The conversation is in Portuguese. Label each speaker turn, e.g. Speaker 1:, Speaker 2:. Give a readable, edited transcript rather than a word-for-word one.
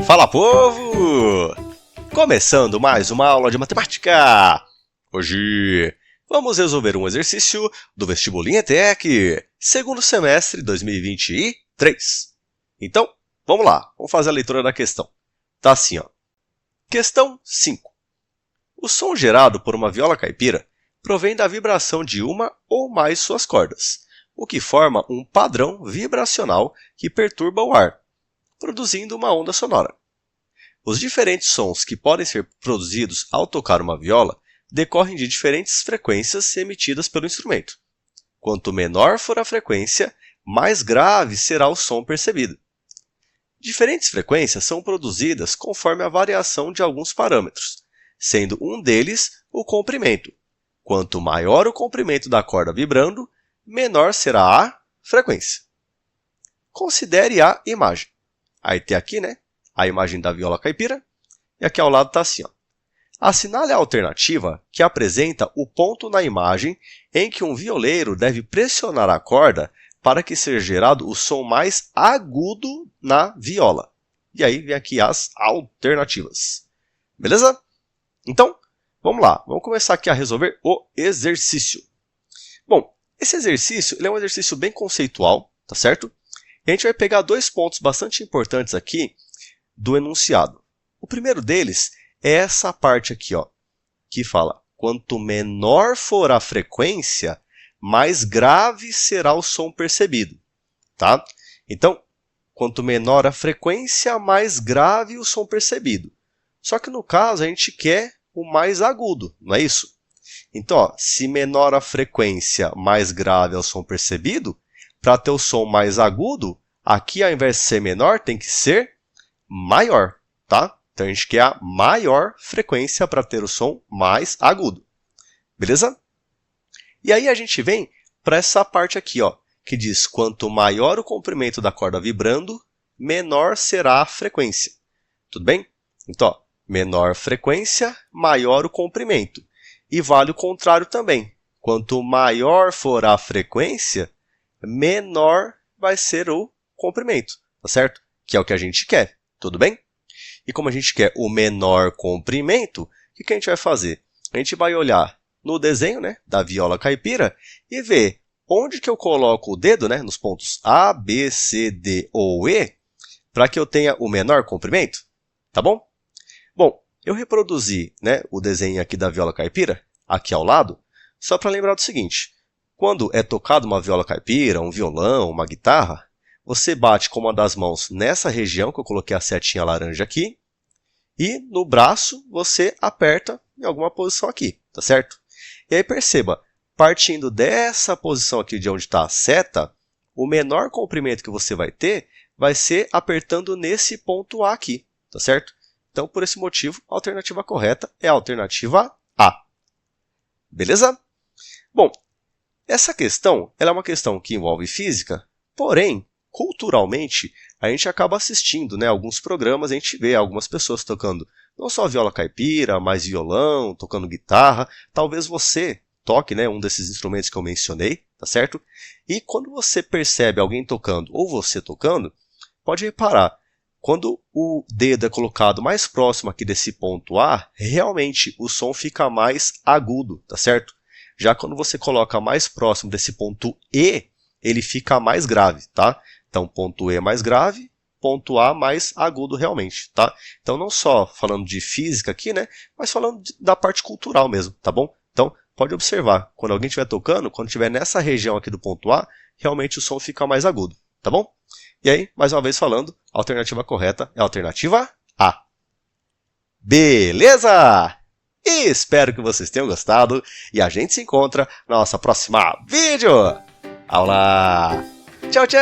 Speaker 1: Fala, povo! Começando mais uma aula de matemática! Hoje vamos resolver um exercício do Vestibulinha ETEC, segundo semestre 2023. Então, vamos lá, vamos fazer a leitura da questão. Tá assim, ó. Questão 5. O som gerado por uma viola caipira provém da vibração de uma ou mais suas cordas, o que forma um padrão vibracional que perturba o ar, produzindo uma onda sonora. Os diferentes sons que podem ser produzidos ao tocar uma viola decorrem de diferentes frequências emitidas pelo instrumento. Quanto menor for a frequência, mais grave será o som percebido. Diferentes frequências são produzidas conforme a variação de alguns parâmetros, sendo um deles o comprimento. Quanto maior o comprimento da corda vibrando, menor será a frequência. Considere a imagem. Aí tem aqui, a imagem da viola caipira, e aqui ao lado está assim, ó. Assinale a alternativa que apresenta o ponto na imagem em que um violeiro deve pressionar a corda para que seja gerado o som mais agudo na viola. E aí vem aqui as alternativas. Beleza? Então, vamos lá. Vamos começar aqui a resolver o exercício. Bom, esse exercício ele é um exercício bem conceitual, tá certo? E a gente vai pegar dois pontos bastante importantes aqui do enunciado. O primeiro deles é essa parte aqui, ó, que fala: quanto menor for a frequência, mais grave será o som percebido. Tá? Então, quanto menor a frequência, mais grave o som percebido. Só que no caso a gente quer o mais agudo, não é isso? Então, ó, se menor a frequência, mais grave é o som percebido, para ter o som mais agudo, aqui ao invés de ser menor, tem que ser maior, tá? Então a gente quer a maior frequência para ter o som mais agudo. Beleza? E aí a gente vem para essa parte aqui, ó, que diz: quanto maior o comprimento da corda vibrando, menor será a frequência. Tudo bem? Então, ó, menor frequência, maior o comprimento. E vale o contrário também. Quanto maior for a frequência, menor vai ser o comprimento, tá certo? Que é o que a gente quer, tudo bem? E como a gente quer o menor comprimento, o que a gente vai fazer? A gente vai olhar no desenho, da viola caipira e ver onde que eu coloco o dedo, nos pontos A, B, C, D ou E, para que eu tenha o menor comprimento, tá bom? Bom, eu reproduzi o desenho aqui da viola caipira, aqui ao lado, só para lembrar do seguinte: quando é tocado uma viola caipira, um violão, uma guitarra, você bate com uma das mãos nessa região, que eu coloquei a setinha laranja aqui, e no braço você aperta em alguma posição aqui, tá certo? E aí perceba, partindo dessa posição aqui de onde está a seta, o menor comprimento que você vai ter vai ser apertando nesse ponto A aqui, tá certo? Então, por esse motivo, a alternativa correta é a alternativa A. Beleza? Bom, essa questão ela é uma questão que envolve física, porém, culturalmente, a gente acaba assistindo alguns programas, a gente vê algumas pessoas tocando não só viola caipira, mas violão, tocando guitarra. Talvez você toque um desses instrumentos que eu mencionei, tá certo? E quando você percebe alguém tocando ou você tocando, pode reparar, quando o dedo é colocado mais próximo aqui desse ponto A, realmente o som fica mais agudo, tá certo? Já quando você coloca mais próximo desse ponto E, ele fica mais grave, tá? Então, ponto E mais grave, ponto A mais agudo realmente, tá? Então, não só falando de física aqui, mas falando da parte cultural mesmo, tá bom? Então, pode observar, quando alguém estiver tocando, quando estiver nessa região aqui do ponto A, realmente o som fica mais agudo, tá bom? E aí, mais uma vez falando, a alternativa correta é a alternativa A. Beleza? E espero que vocês tenham gostado e a gente se encontra na nossa próxima vídeo. Aula! Tchau, tchau!